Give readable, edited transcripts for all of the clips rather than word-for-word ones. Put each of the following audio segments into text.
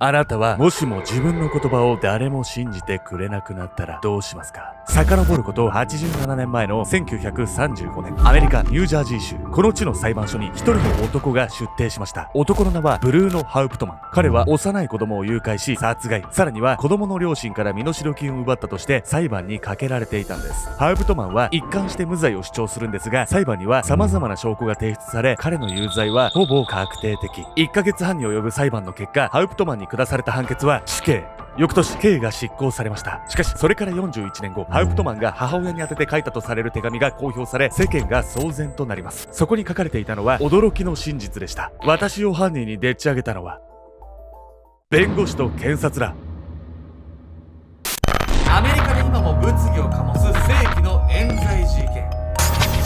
あなたはもしも自分の言葉を誰も信じてくれなくなったらどうしますか？遡ること87年前の1935年、アメリカ・ニュージャージー州、この地の裁判所に一人の男が出廷しました。男の名はブルーノ・ハウプトマン。彼は幼い子供を誘拐し殺害、さらには子供の両親から身代金を奪ったとして裁判にかけられていたんです。ハウプトマンは一貫して無罪を主張するんですが、裁判には様々な証拠が提出され、彼の有罪はほぼ確定的。1ヶ月半に及ぶ裁判の結果、ハウプトマンに下された判決は死刑。翌年、刑が執行されました。しかし、それから41年後、ハウプトマンが母親に宛てて書いたとされる手紙が公表され、世間が騒然となります。そこに書かれていたのは、驚きの真実でした。私を犯人にでっち上げたのは、弁護士と検察だ。アメリカで今も物議を醸す世紀の冤罪事件。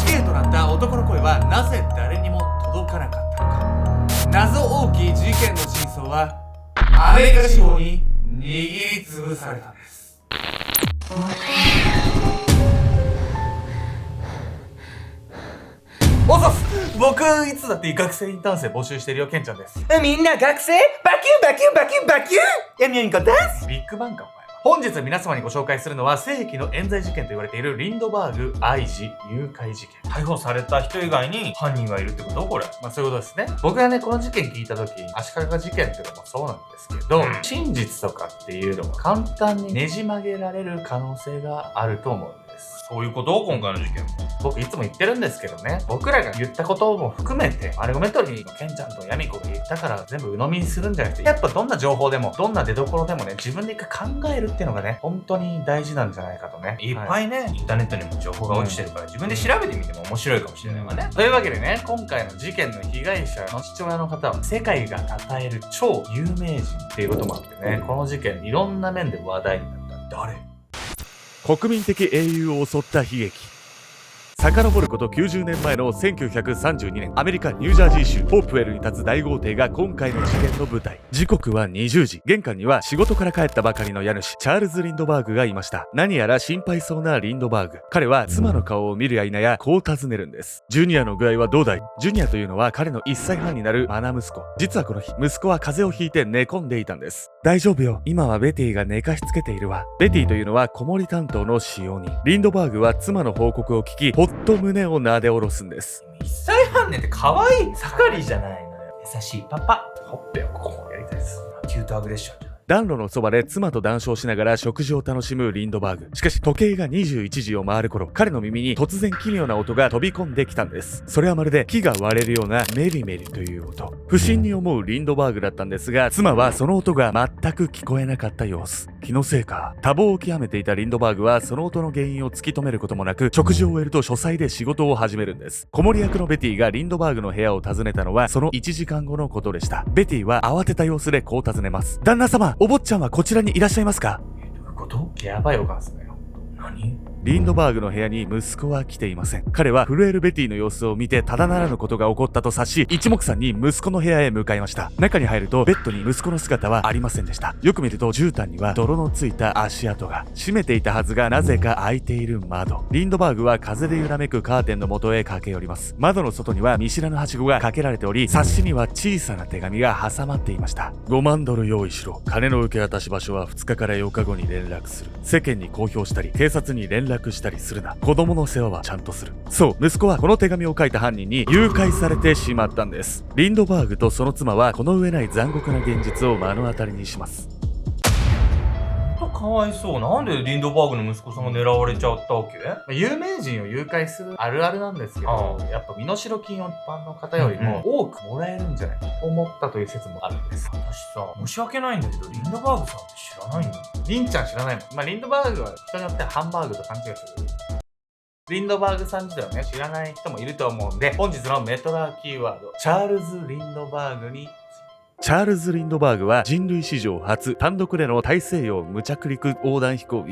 死刑となった男の声はなぜ誰にも届かなかったのか。謎多き事件の真相はアメリカ司法に握りつぶされたんです。おそす、僕いつだって学生インターン生募集してるよ、ケンちゃんです。みんな学生バキュンバキュンバキュンバキュン闇みこです。ビッグバンかお前は。本日皆様にご紹介するのは世紀の冤罪事件と言われているリンドバーグ愛児誘拐事件。逮捕された人以外に犯人がいるってことこれ。そういうことですね。僕がね、この事件聞いた時、足利事件っていうのもそうなんですけど、真実とかっていうのが簡単にねじ曲げられる可能性があると思うんです。そういうこと今回の事件も。僕いつも言ってるんですけどね、僕らが言ったことも含めて、アルゴメトリーのケンちゃんとヤミコが言ったから全部鵜呑みにするんじゃなくて、やっぱどんな情報でも、どんな出所でもね、自分で一回考えるっていうのがね、本当に大事なんじゃないかとね。いっぱいね、インターネットにも情報が落ちてるから、自分で調べてみても面白いかもしれないわね。というわけでね、今回の事件の被害者の父親の方は世界が称える超有名人っていうこともあってね、この事件いろんな面で話題になった。誰？国民的英雄を襲った悲劇。遡ること90年前の1932年、アメリカ・ニュージャージー州ホープウェルに立つ大豪邸が今回の事件の舞台。時刻は20時。玄関には仕事から帰ったばかりの家主、チャールズ・リンドバーグがいました。何やら心配そうなリンドバーグ。彼は妻の顔を見るや否やこう尋ねるんです。ジュニアの具合はどうだい？ジュニアというのは彼の1歳半になる愛息子。実はこの日、息子は風邪をひいて寝込んでいたんです。大丈夫よ。今はベティが寝かしつけているわ。ベティというのは子守担当の使用人。リンドバーグは妻の報告を聞き、ほっと胸を撫で下ろすんです。1歳半年って可愛い盛りじゃないのよ。優しいパパ。ほっぺをこうやりたいです。キュートアグレッションじゃない。暖炉のそばで妻と談笑しながら食事を楽しむリンドバーグ。しかし時計が21時を回る頃、彼の耳に突然奇妙な音が飛び込んできたんです。それはまるで木が割れるようなメリメリという音。不審に思うリンドバーグだったんですが、妻はその音が全く聞こえなかった様子。気のせいか。多忙を極めていたリンドバーグはその音の原因を突き止めることもなく、食事を終えると書斎で仕事を始めるんです。子守役のベティがリンドバーグの部屋を訪ねたのはその1時間後のことでした。ベティは慌てた様子でこう尋ねます。旦那様、お坊ちゃんはこちらにいらっしゃいますか？どういうこと？やばいお母さんだよ。何？リンドバーグの部屋に息子は来ていません。彼は震えるベティの様子を見てただならぬことが起こったと察し、一目散に息子の部屋へ向かいました。中に入るとベッドに息子の姿はありませんでした。よく見ると絨毯には泥のついた足跡が。閉めていたはずがなぜか開いている窓。リンドバーグは風で揺らめくカーテンの元へ駆け寄ります。窓の外には見知らぬはしごがかけられており、冊子には小さな手紙が挟まっていました。5万ドル用意しろ。金の受け渡し場所は2日から4日後に連絡する。世間に公表したり警察に連絡したりするな。子供の世話はちゃんとする。そう、息子はこの手紙を書いた犯人に誘拐されてしまったんです。リンドバーグとその妻はこの上ない残酷な現実を目の当たりにします。かわいそう。なんでリンドバーグの息子さんが狙われちゃったわけ？有名人を誘拐するあるあるなんですけど、やっぱ身代金を一般の方よりも多くもらえるんじゃないかと思ったという説もあるんです。私さ、申し訳ないんだけど、リンドバーグさんって知らないんだ。リンちゃん知らないもん。リンドバーグは人によってはハンバーグと勘違いする。リンドバーグさん自体をね、知らない人もいると思うんで、本日のメトラーキーワード、チャールズ・リンドバーグにチャールズ・リンドバーグは人類史上初単独での大西洋無着陸横断飛行、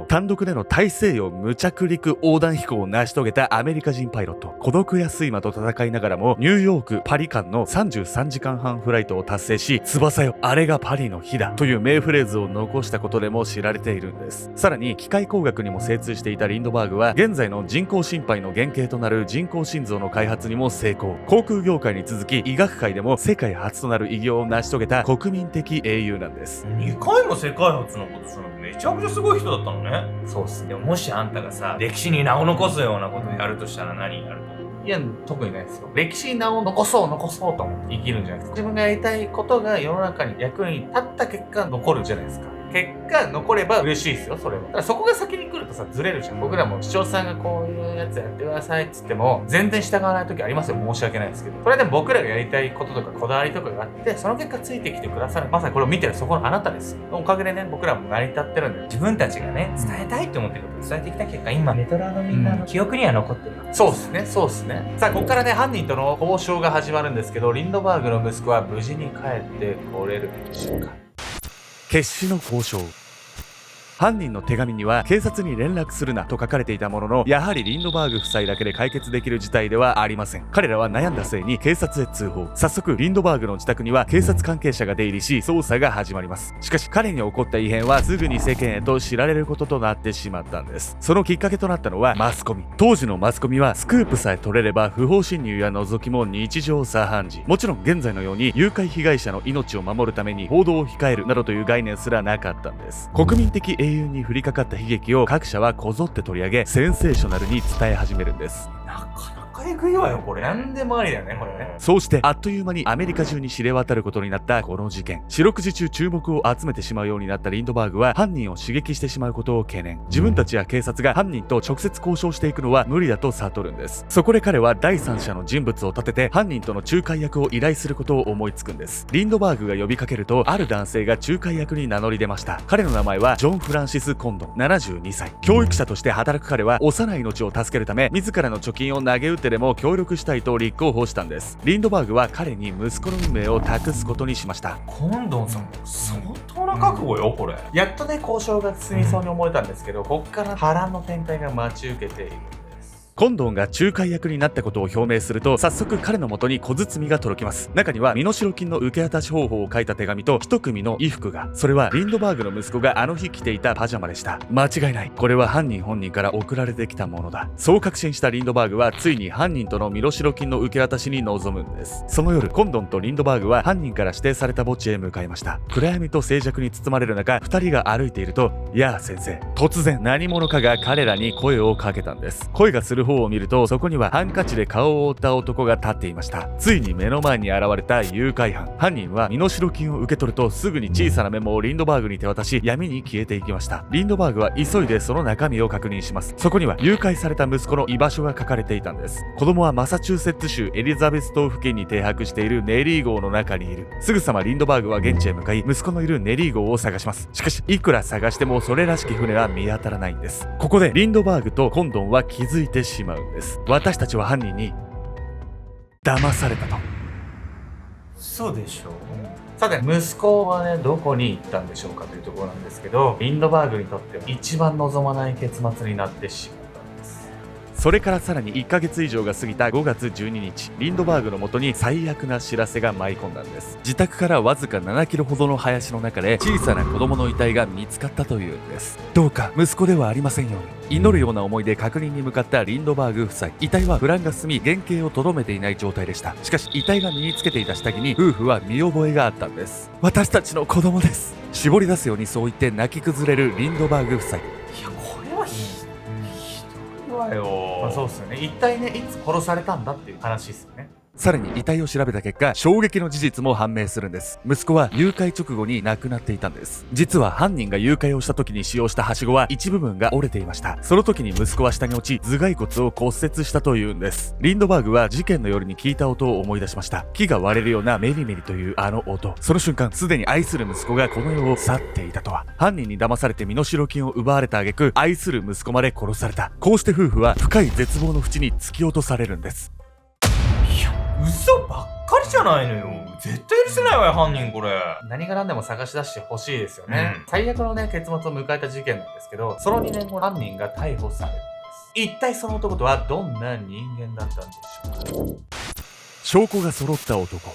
単独での大西洋無着陸横断飛行を成し遂げたアメリカ人パイロット。孤独や睡魔と戦いながらもニューヨーク・パリ間の33時間半フライトを達成し、翼よ、あれがパリの日だという名フレーズを残したことでも知られているんです。さらに機械工学にも精通していたリンドバーグは現在の人工心肺の原型となる人工心臓の開発にも成功。航空業界に続き医学界でも世界初ととなる偉業を成し遂げた国民的英雄なんです。2回も世界初のことするのめちゃくちゃすごい人だったのね。そうっすね。でももしあんたがさ、歴史に名を残すようなことをやるとしたら何になると思う？いや、特にないですよ。歴史に名を残そうと思って生きるんじゃなくて、自分がやりたいことが世の中に役に立った結果残るじゃないですか。結果残れば嬉しいですよ、それは。だからそこが先に来るとさ、ずれるじゃん。僕らも視聴者さんがこういうやつやってくださいっつっても、全然従わない時ありますよ。申し訳ないですけど。それでも僕らがやりたいこととかこだわりとかがあって、その結果ついてきてくださる。まさにこれを見てるそこのあなたです。おかげでね、僕らも成り立ってるんで。自分たちがね、伝えたいって思ってることを伝えてきた結果、今、ネトラのみんなの記憶には残ってる。そうですね、そうですね。さあ、ここからね、犯人との交渉が始まるんですけど、リンドバーグの息子は無事に帰ってこれるでしょうか。決死の交渉。犯人の手紙には警察に連絡するなと書かれていたものの、やはりリンドバーグ夫妻だけで解決できる事態ではありません。彼らは悩んだ末に警察へ通報。早速リンドバーグの自宅には警察関係者が出入りし、捜査が始まります。しかし彼に起こった異変はすぐに世間へと知られることとなってしまったんです。そのきっかけとなったのはマスコミ。当時のマスコミはスクープさえ取れれば不法侵入や覗きも日常茶飯事。もちろん現在のように誘拐被害者の命を守るために報道を控えるなどという概念すらなかったんです。国民的英雄に降りかかった悲劇を各社はこぞって取り上げ、センセーショナルに伝え始めるんです。なかなかえぐいわよ、これ。なんでもありだよね、これね。そうしてあっという間にアメリカ中に知れ渡ることになったこの事件。四六時中注目を集めてしまうようになったリンドバーグは犯人を刺激してしまうことを懸念。自分たちや警察が犯人と直接交渉していくのは無理だと悟るんです。そこで彼は第三者の人物を立てて犯人との仲介役を依頼することを思いつくんです。リンドバーグが呼びかけると、ある男性が仲介役に名乗り出ました。彼の名前はジョン・フランシス・コンドン、72歳。教育者として働く彼は幼い命を助けるため、自らの貯金を投げ打ってでも協力したいと立候補したんです。リンドバーグは彼に息子の運命を託すことにしました。コンドンさん、相当な覚悟よ、これ。やっとね、交渉が進みそうに思えたんですけど、こっから波乱の展開が待ち受けているんです。コンドンが仲介役になったことを表明すると、早速彼の元に小包が届きます。中には身代金の受け渡し方法を書いた手紙と一組の衣服が。それはリンドバーグの息子があの日着ていたパジャマでした。間違いない。これは犯人本人から送られてきたものだ。そう確信したリンドバーグはついに犯人との身代金の受け渡しに臨むんです。その夜、コンドンとリンドバーグは犯人から指定された墓地へ向かいました。暗闇と静寂に包まれる中、二人が歩いていると、やあ先生。突然何者かが彼らに声をかけたんです。声がする方を見ると、そこにはハンカチで顔を覆った男が立っていました。ついに目の前に現れた誘拐犯。犯人は身代金を受け取ると、すぐに小さなメモをリンドバーグに手渡し、闇に消えていきました。リンドバーグは急いでその中身を確認します。そこには誘拐された息子の居場所が書かれていたんです。子供はマサチューセッツ州エリザベス島付近に停泊しているネリー号の中にいる。すぐさまリンドバーグは現地へ向かい、息子のいるネリー号を探します。しかしいくら探してもそれらしき船は見当たらないんです。ここでリンドバーグとコンドンは気づいてしまうんです。私たちは犯人に騙されたと。嘘でしょ。さて、息子はね、どこに行ったんでしょうかというところなんですけど、リンドバーグにとっては一番望まない結末になってしまったんです。それからさらに1ヶ月以上が過ぎた5月12日、リンドバーグの元に最悪な知らせが舞い込んだんです。自宅からわずか7キロほどの林の中で小さな子供の遺体が見つかったというんです。どうか息子ではありませんように。祈るような思いで確認に向かったリンドバーグ夫妻。遺体は腐乱が進み、原型をとどめていない状態でした。しかし遺体が身につけていた下着に夫婦は見覚えがあったんです。私たちの子供です。絞り出すようにそう言って泣き崩れるリンドバーグ夫妻。いや、これはひどいわよ。まあ、そうっすよね。一体ね、いつ殺されたんだっていう話ですよね。さらに遺体を調べた結果、衝撃の事実も判明するんです。息子は誘拐直後に亡くなっていたんです。実は犯人が誘拐をした時に使用したはしごは一部分が折れていました。その時に息子は下に落ち、頭蓋骨を骨折したというんです。リンドバーグは事件の夜に聞いた音を思い出しました。木が割れるようなメリメリというあの音。その瞬間、すでに愛する息子がこの世を去っていたとは。犯人に騙されて身代金を奪われた挙句、愛する息子まで殺された。こうして夫婦は深い絶望の淵に突き落とされるんです。嘘ばっかりじゃないのよ。絶対許せないわよ、犯人これ。何が何でも探し出してほしいですよね。うん最悪のね、結末を迎えた事件なんですけど、その2年後、犯人が逮捕されるんです。一体その男とはどんな人間だったんでしょうか。証拠が揃った男。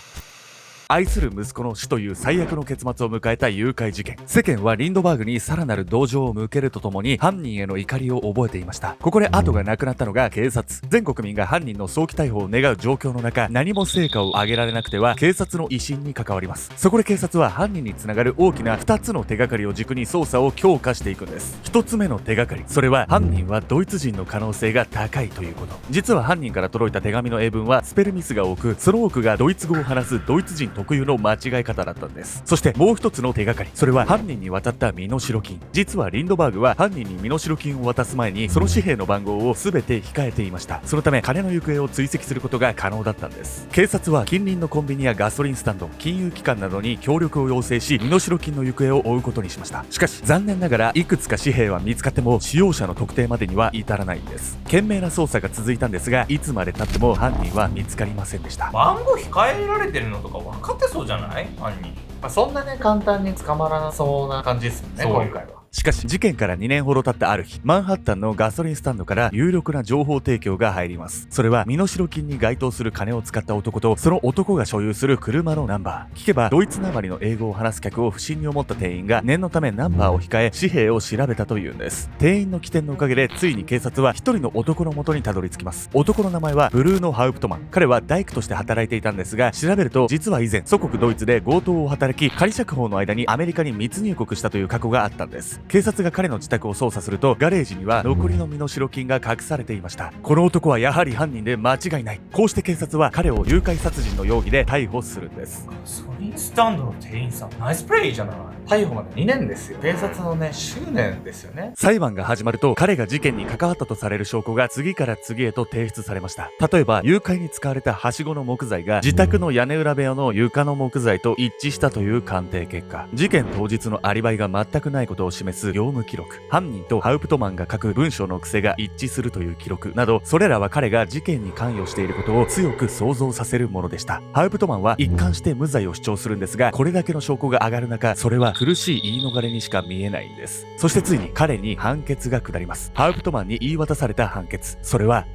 愛する息子の死という最悪の結末を迎えた誘拐事件。世間はリンドバーグにさらなる同情を向けるとともに犯人への怒りを覚えていました。ここで後がなくなったのが警察。全国民が犯人の早期逮捕を願う状況の中、何も成果を上げられなくては警察の威信に関わります。そこで警察は犯人につながる大きな2つの手がかりを軸に捜査を強化していくんです。1つ目の手がかり、それは犯人はドイツ人の可能性が高いということ。実は犯人から届いた手紙の英文はスペルミスが多く、その多くがドイツ語を話すドイツ人特有の間違い方だったんです。そしてもう一つの手がかり、それは犯人に渡った身代金。実はリンドバーグは犯人に身代金を渡す前にその紙幣の番号を全て控えていました。そのため金の行方を追跡することが可能だったんです。警察は近隣のコンビニやガソリンスタンド、金融機関などに協力を要請し、身代金の行方を追うことにしました。しかし残念ながらいくつか紙幣は見つかっても使用者の特定までには至らないんです。懸命な捜査が続いたんですが、いつまで経っても犯人は見つかりませんでした。番号控えられてるのとか分かってそうじゃない犯人。そんなね簡単に捕まらなそうな感じですよね、そう今回は。しかし事件から2年ほど経ったある日、マンハッタンのガソリンスタンドから有力な情報提供が入ります。それは身代金に該当する金を使った男とその男が所有する車のナンバー。聞けばドイツなまりの英語を話す客を不審に思った店員が念のためナンバーを控え紙幣を調べたというんです。店員の起点のおかげでついに警察は一人の男の元にたどり着きます。男の名前はブルーノ・ハウプトマン。彼は大工として働いていたんですが、調べると実は以前祖国ドイツで強盗を働き、仮釈放の間にアメリカに密入国したという過去があったんです。警察が彼の自宅を捜査すると、ガレージには残りの身代金が隠されていました。この男はやはり犯人で間違いない。こうして警察は彼を誘拐殺人の容疑で逮捕するんです。ガソリンスタンドの店員さん、ナイスプレイじゃない。逮捕まで2年ですよ。警察のね執念ですよね。裁判が始まると、彼が事件に関わったとされる証拠が次から次へと提出されました。例えば誘拐に使われたはしごの木材が自宅の屋根裏部屋の床の木材と一致したという鑑定結果、事件当日のアリバイが全くないことを示す業務記録、犯人とハウプトマンが書く文章の癖が一致するという記録など、それらは彼が事件に関与していることを強く想像させるものでした。ハウプトマンは一貫して無罪を主張するんですが、これだけの証拠が上がる中、それは苦しい言い逃れにしか見えないんです。そしてついに彼に判決が下ります。ハウプトマンに言い渡された判決、それは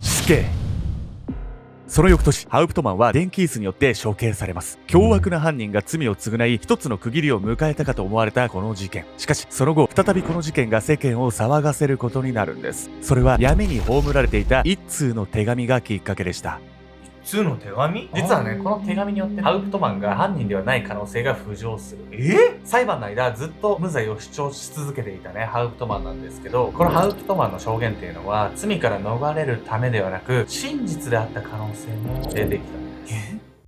死刑。その翌年、ハウプトマンは電気椅子によって処刑されます。凶悪な犯人が罪を償い、一つの区切りを迎えたかと思われたこの事件。しかし、その後、再びこの事件が世間を騒がせることになるんです。それは闇に葬られていた一通の手紙がきっかけでした。普通の手紙？実はねこの手紙によってハウプトマンが犯人ではない可能性が浮上する。裁判の間ずっと無罪を主張し続けていたねハウプトマンなんですけど、このハウプトマンの証言っていうのは罪から逃れるためではなく真実であった可能性も出てきたんです。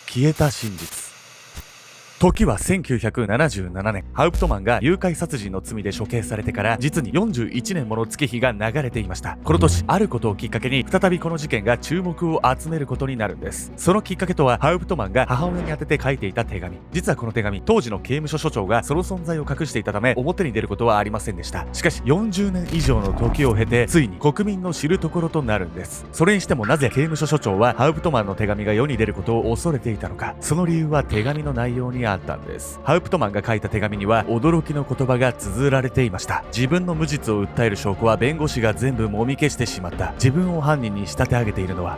消えた真実。時は1977年、ハウプトマンが誘拐殺人の罪で処刑されてから実に41年もの月日が流れていました。この年、あることをきっかけに再びこの事件が注目を集めることになるんです。そのきっかけとは、ハウプトマンが母親に宛てて書いていた手紙。実はこの手紙、当時の刑務所所長がその存在を隠していたため表に出ることはありませんでした。しかし40年以上の時を経て、ついに国民の知るところとなるんです。それにしてもなぜ刑務所所長はハウプトマンの手紙が世に出ることを恐れていたのか。その理由は手紙の内容にあったんです。ハウプトマンが書いた手紙には驚きの言葉が綴られていました。自分の無実を訴える証拠は弁護士が全部もみ消してしまった。自分を犯人に仕立て上げているのは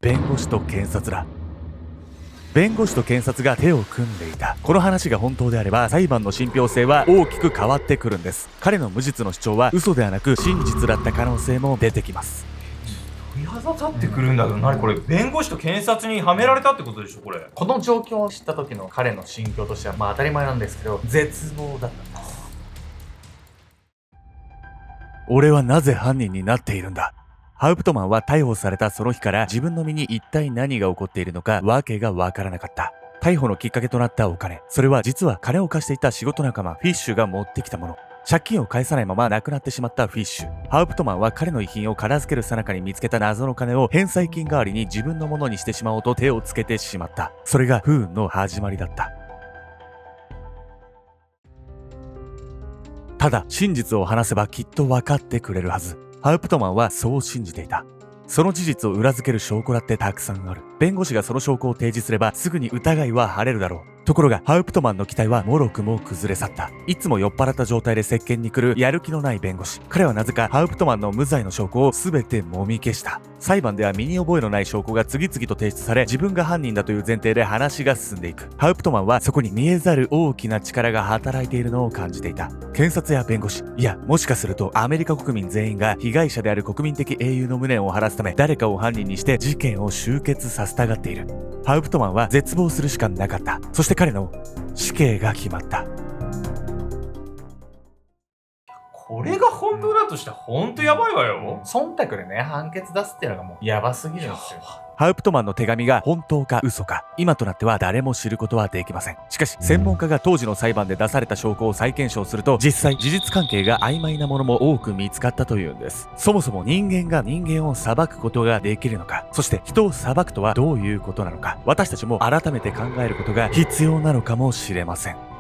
弁護士と検察だ。弁護士と検察が手を組んでいた。この話が本当であれば裁判の信憑性は大きく変わってくるんです。彼の無実の主張は嘘ではなく真実だった可能性も出てきます。鳥肌立ってくるんだけど、何これ、弁護士と検察にはめられたってことでしょこれ。この状況を知った時の彼の心境としては当たり前なんですけど絶望だったんです。俺はなぜ犯人になっているんだ。ハウプトマンは逮捕されたその日から自分の身に一体何が起こっているのか訳がわからなかった。逮捕のきっかけとなったお金、それは実は金を貸していた仕事仲間フィッシュが持ってきたもの。借金を返さないまま亡くなってしまったフィッシュ。ハウプトマンは彼の遺品を片付ける最中に見つけた謎の金を返済金代わりに自分のものにしてしまおうと手をつけてしまった。それが不運の始まりだった。ただ真実を話せばきっと分かってくれるはず。ハウプトマンはそう信じていた。その事実を裏付ける証拠だってたくさんある。弁護士がその証拠を提示すればすぐに疑いは晴れるだろう。ところがハウプトマンの期待はもろくも崩れ去った。いつも酔っ払った状態で接見に来るやる気のない弁護士。彼はなぜかハウプトマンの無罪の証拠を全てもみ消した。裁判では身に覚えのない証拠が次々と提出され、自分が犯人だという前提で話が進んでいく。ハウプトマンはそこに見えざる大きな力が働いているのを感じていた。検察や弁護士、いやもしかするとアメリカ国民全員が被害者である国民的英雄の無念を晴らすため、誰かを犯人にして事件を終結させたがっている。ハウプトマンは絶望するしかなかった。そして彼の死刑が決まった。これが本当だとして本当やばいわよ。忖度でね、判決出すっていうのがもうやばすぎるんですよ。ハウプトマンの手紙が本当か嘘か、今となっては誰も知ることはできません。しかし専門家が当時の裁判で出された証拠を再検証すると、実際事実関係が曖昧なものも多く見つかったというんです。そもそも人間が人間を裁くことができるのか、そして人を裁くとはどういうことなのか、私たちも改めて考えることが必要なのかもしれません。